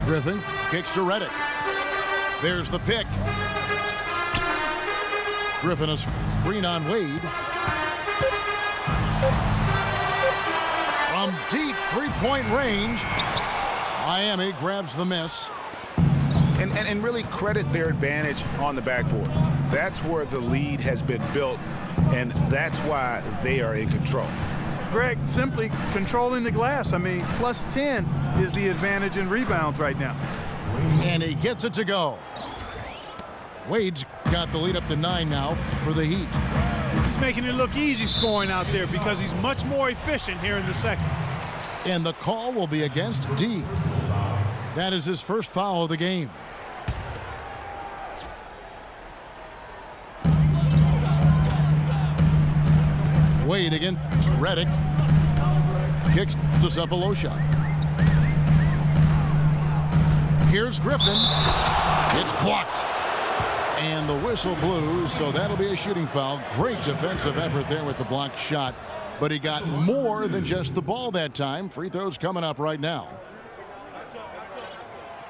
Griffin kicks to Reddick. There's the pick. Griffin a screen on Wade. From deep three-point range, Miami grabs the miss. And really credit their advantage on the backboard. That's where the lead has been built, and that's why they are in control. Greg, simply controlling the glass. I mean, plus 10 is the advantage in rebounds right now. And he gets it to go. Wade's got the lead up to 9 now for the Heat. He's making it look easy scoring out there because he's much more efficient here in the second. And the call will be against D. That is his first foul of the game. Wade against Reddick. Kicks to Cephalosha. Here's Griffin. It's blocked. And the whistle blew, so that'll be a shooting foul. Great defensive effort there with the blocked shot. But he got more than just the ball that time. Free throws coming up right now.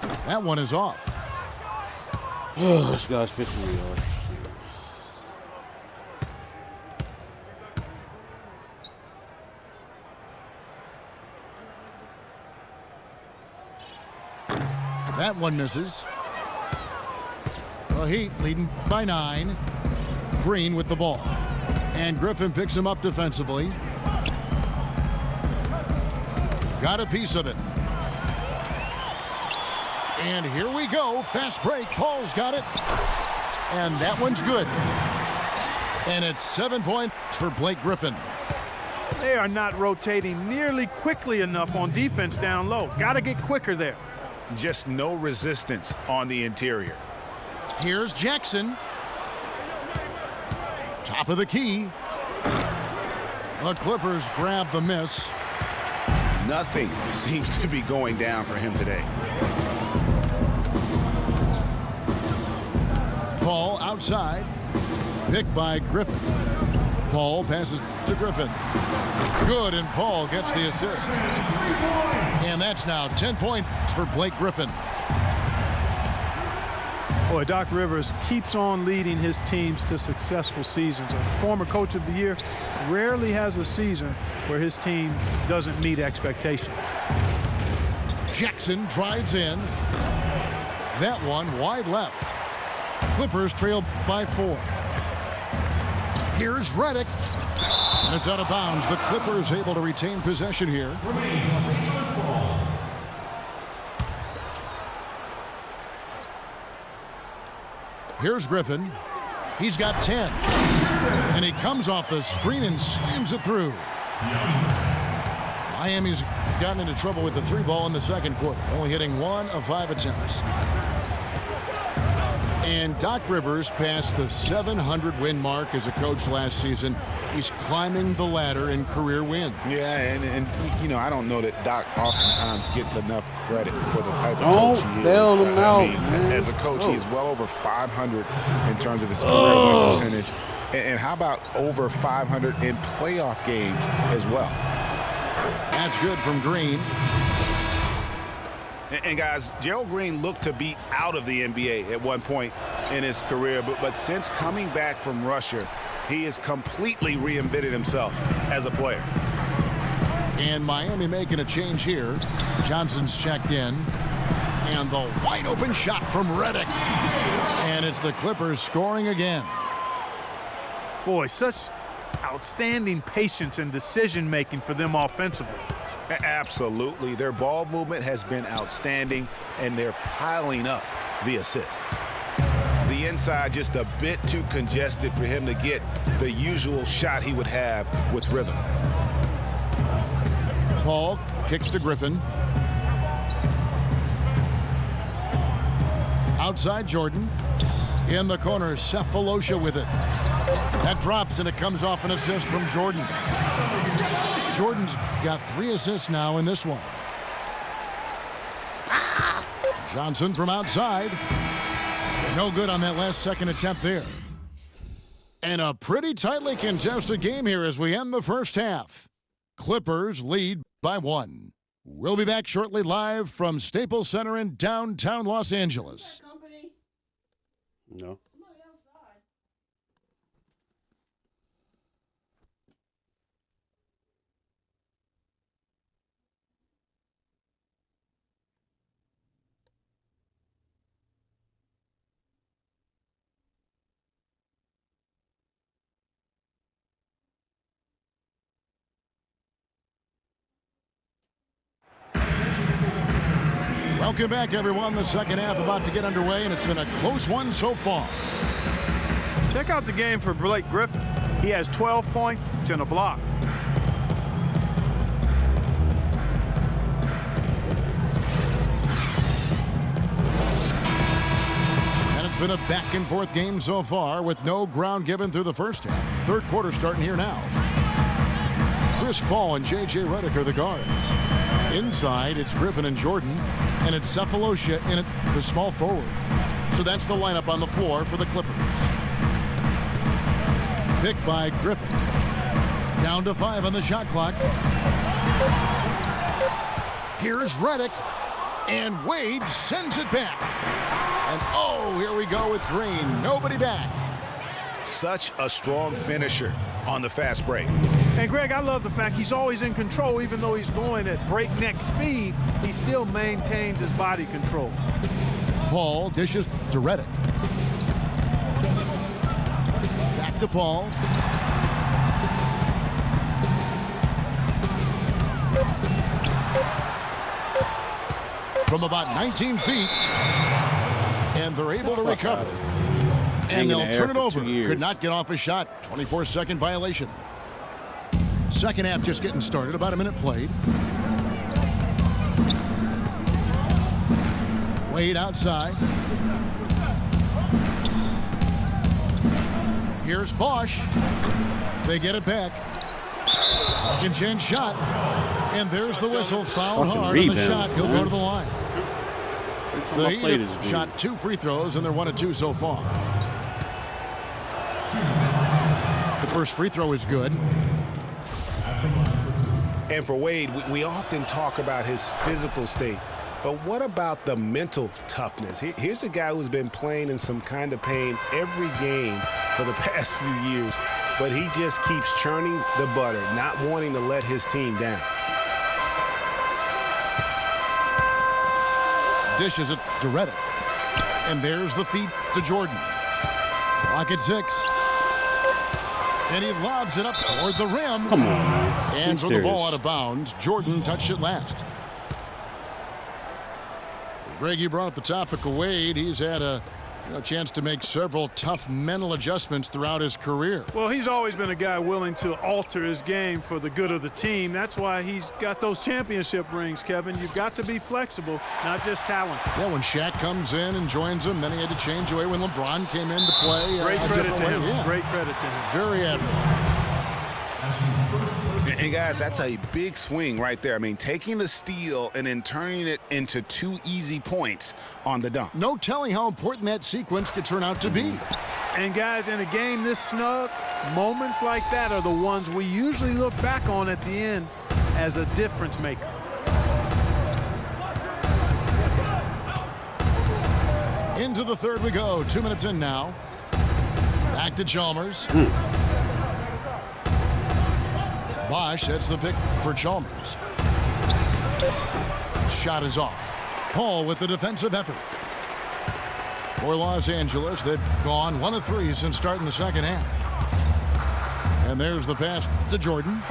That one is off. Oh, this guy's pissing me off. That one misses. The Heat leading by 9. Green with the ball. And Griffin picks him up defensively. Got a piece of it. And here we go. Fast break. Paul's got it. And that one's good. And it's 7 points for Blake Griffin. They are not rotating nearly quickly enough on defense down low. Got to get quicker there. Just no resistance on the interior. Here's Jackson. Top of the key. The Clippers grab the miss. Nothing seems to be going down for him today. Paul outside. Picked by Griffin. Paul passes to Griffin. Good, and Paul gets the assist. And that's now 10 points for Blake Griffin. Boy, Doc Rivers keeps on leading his teams to successful seasons. A former coach of the year rarely has a season where his team doesn't meet expectations. Jackson drives in. That one wide left. Clippers trail by 4. Here's Reddick. And it's out of bounds. The Clippers able to retain possession here. Here's Griffin. He's got 10. And he comes off the screen and slams it through. Miami's gotten into trouble with the 3 ball in the second quarter, only hitting 1 of 5 attempts. And Doc Rivers passed the 700-win mark as a coach last season. He's climbing the ladder in career wins. Yeah, and you know, I don't know that Doc oftentimes gets enough credit for the type of coach he is. Bail him out, man. As a coach, he's well over 500 in terms of his career win percentage. And how about over 500 in playoff games as well? That's good from Green. And guys, Gerald Green looked to be out of the NBA at one point in his career, but since coming back from Russia, he has completely reinvented himself as a player. And Miami making a change here. Johnson's checked in. And the wide open shot from Reddick. And it's the Clippers scoring again. Boy, such outstanding patience and decision-making for them offensively. Absolutely. Their ball movement has been outstanding, and they're piling up the assists. The inside just a bit too congested for him to get the usual shot he would have with rhythm. Paul kicks to Griffin. Outside Jordan. In the corner, Cephalosha with it. That drops, and it comes off an assist from Jordan. Jordan's got 3 assists now in this one. Johnson from outside. No good on that last second attempt there. And a pretty tightly contested game here as we end the first half. Clippers lead by 1. We'll be back shortly live from Staples Center in downtown Los Angeles. No. Welcome back, everyone. The second half about to get underway, and it's been a close one so far. Check out the game for Blake Griffin. He has 12 points and a block. And it's been a back-and-forth game so far with no ground given through the first half. Third quarter starting here now. Chris Paul and J.J. Redick are the guards. Inside, it's Griffin and Jordan, and it's Cephalosha in it, the small forward. So that's the lineup on the floor for the Clippers. Picked by Griffin. Down to 5 on the shot clock. Here's Redick, and Wade sends it back. And oh, here we go with Green. Nobody back. Such a strong finisher on the fast break. And Greg, I love the fact he's always in control. Even though he's going at breakneck speed, he still maintains his body control. Paul dishes to Redick. Back to Paul. From about 19 feet. And they're able to recover. And they'll turn it over. Could not get off a shot. 24-second violation. Second half just getting started. About a minute played. Wade outside. Here's Bosch. They get it back. Second chance shot. And there's the whistle. Fouled hard on the shot. He'll go to the line. The Heat shot 2 free throws, and they're 1 of 2 so far. The first free throw is good. And for Wade, we often talk about his physical state, but what about the mental toughness? Here's a guy who's been playing in some kind of pain every game for the past few years, but he just keeps churning the butter, not wanting to let his team down. Dishes it to Redick. And there's the feed to Jordan. Clock at 6. And he lobs it up toward the rim. Come on, man. And for the ball out of bounds, Jordan touched it last. Greg, you brought up the topic of Wade. He's had a chance to make several tough mental adjustments throughout his career. Well, he's always been a guy willing to alter his game for the good of the team. That's why he's got those championship rings, Kevin. You've got to be flexible, not just talented. Yeah, when Shaq comes in and joins him, then he had to change away when LeBron came in to play. Great credit to him. Yeah. Great credit to him. Very admirable. And guys, that's a big swing right there. I mean, taking the steal and then turning it into 2 easy points on the dunk. No telling how important that sequence could turn out to be. And guys, in a game this snug, moments like that are the ones we usually look back on at the end as a difference maker. Into the third we go. 2 minutes in now. Back to Chalmers. Bosch, that's the pick for Chalmers. Shot is off. Paul with the defensive effort. For Los Angeles, they've gone 1 of 3 since starting the second half. And there's the pass to Jordan.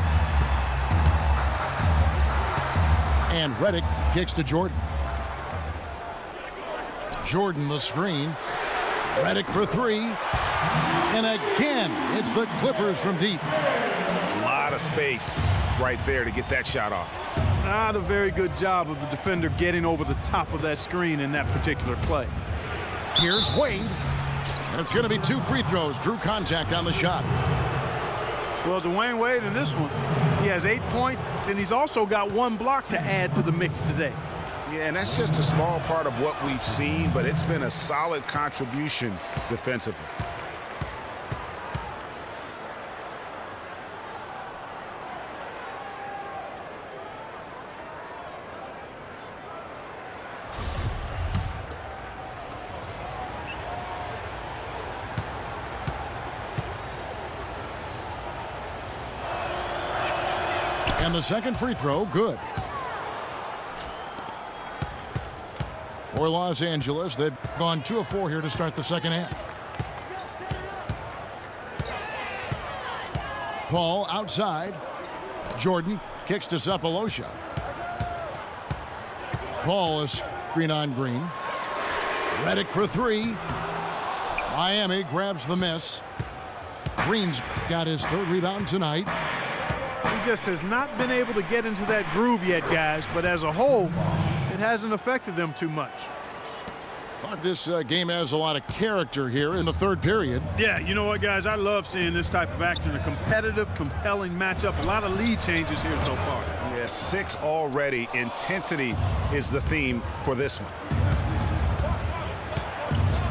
And Redick kicks to Jordan. Jordan the screen. Redick for 3. And again, it's the Clippers from deep. A lot of space right there to get that shot off. Not a very good job of the defender getting over the top of that screen in that particular play. Here's Wade. And it's going to be 2 free throws. Drew contact on the shot. Well, Dwayne Wade in this one, he has 8 points, and he's also got 1 block to add to the mix today. Yeah, and that's just a small part of what we've seen, but it's been a solid contribution defensively. And the second free throw, good. For Los Angeles, they've gone 2 of 4 here to start the second half. Paul outside. Jordan kicks to Cephalosha. Paul is screen on Green. Redick for 3. Miami grabs the miss. Green's got his 3rd rebound tonight. He just has not been able to get into that groove yet, guys, but as a whole, it hasn't affected them too much. But this game has a lot of character here in the 3rd period. Yeah, you know what, guys? I love seeing this type of action. A competitive, compelling matchup. A lot of lead changes here so far. Yeah, 6 already. Intensity is the theme for this one.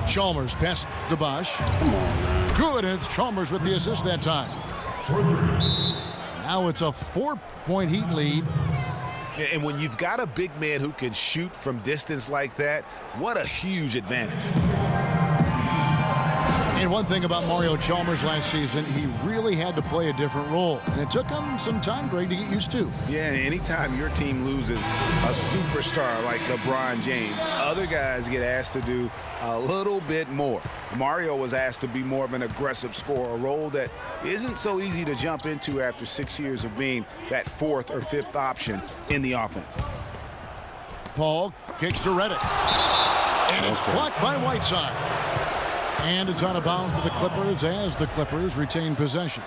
Chalmers pass to Bosch. Good, and it's Chalmers with the assist that time. Now it's a 4-point Heat lead. And when you've got a big man who can shoot from distance like that, what a huge advantage. And one thing about Mario Chalmers last season, he really had to play a different role. And it took him some time, Greg, to get used to. Yeah, anytime your team loses a superstar like LeBron James, other guys get asked to do a little bit more. Mario was asked to be more of an aggressive scorer, a role that isn't so easy to jump into after 6 years of being that 4th or 5th option in the offense. Paul kicks to Redick. And it's blocked by Whiteside. And it's out of bounds to the Clippers as the Clippers retain possession.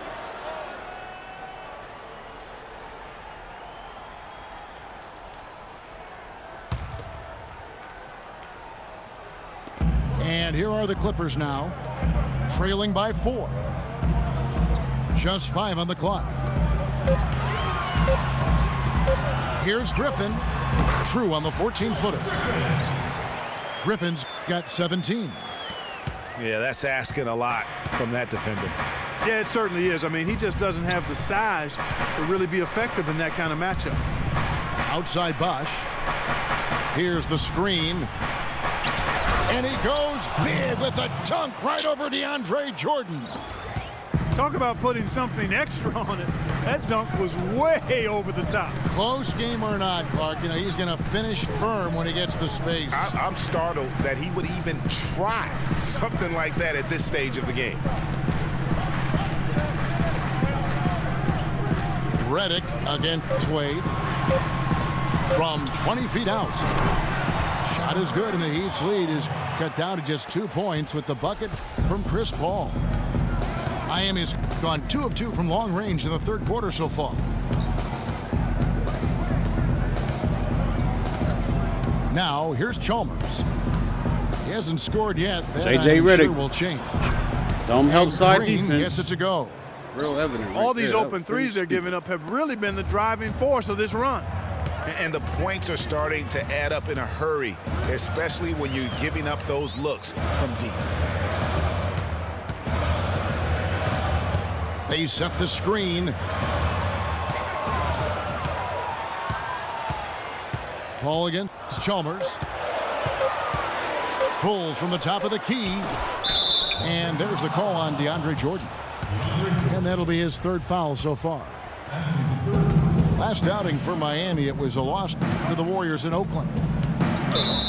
And here are the Clippers now, trailing by 4. Just 5 on the clock. Here's Griffin. True on the 14-footer. Griffin's got 17. Yeah, that's asking a lot from that defender. Yeah, it certainly is. I mean, he just doesn't have the size to really be effective in that kind of matchup. Outside Bosch. Here's the screen. And he goes big with a dunk right over DeAndre Jordan. Talk about putting something extra on it. That dunk was way over the top. Close game or not, Clark, you know, he's going to finish firm when he gets the space. I'm startled that he would even try something like that at this stage of the game. Redick against Wade from 20 feet out. Shot is good, and the Heat's lead is cut down to just 2 points with the bucket from Chris Paul. Miami's gone 2 of 2 from long range in the 3rd quarter so far. Now, here's Chalmers. He hasn't scored yet. That J.J. Redick sure will change. Don't help side Green defense. gets it to go. Real evident. All right these there. open threes they're giving up have really been the driving force of this run. And the points are starting to add up in a hurry, especially when you're giving up those looks from deep. They set the screen. Paul against Chalmers. Pulls from the top of the key. And there's the call on DeAndre Jordan. And that'll be his 3rd foul so far. Last outing for Miami, it was a loss to the Warriors in Oakland.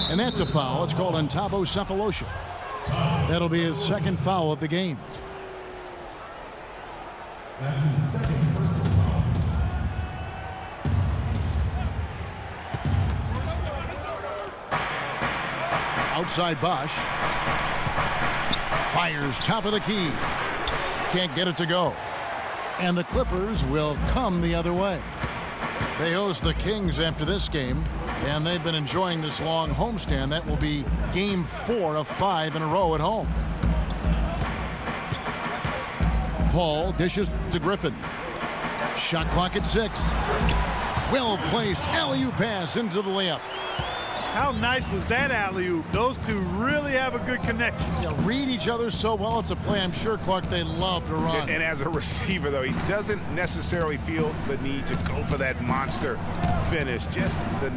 And that's a foul. It's called on Thabo Cephalosha. That'll be his 2nd foul of the game. That's his 2nd personal foul. Outside Bosch. Fires top of the key. Can't get it to go. And the Clippers will come the other way. They host the Kings after this game, and they've been enjoying this long homestand. That will be game 4 of 5 in a row at home. Paul dishes to Griffin. Shot clock at 6. Well placed alley-oop pass into the layup. How nice was that alley-oop? Those two really have a good connection. Yeah, read each other so well. It's a play I'm sure, Clark, they love to run. And as a receiver, though, he doesn't necessarily feel the need to go for that monster finish. Just the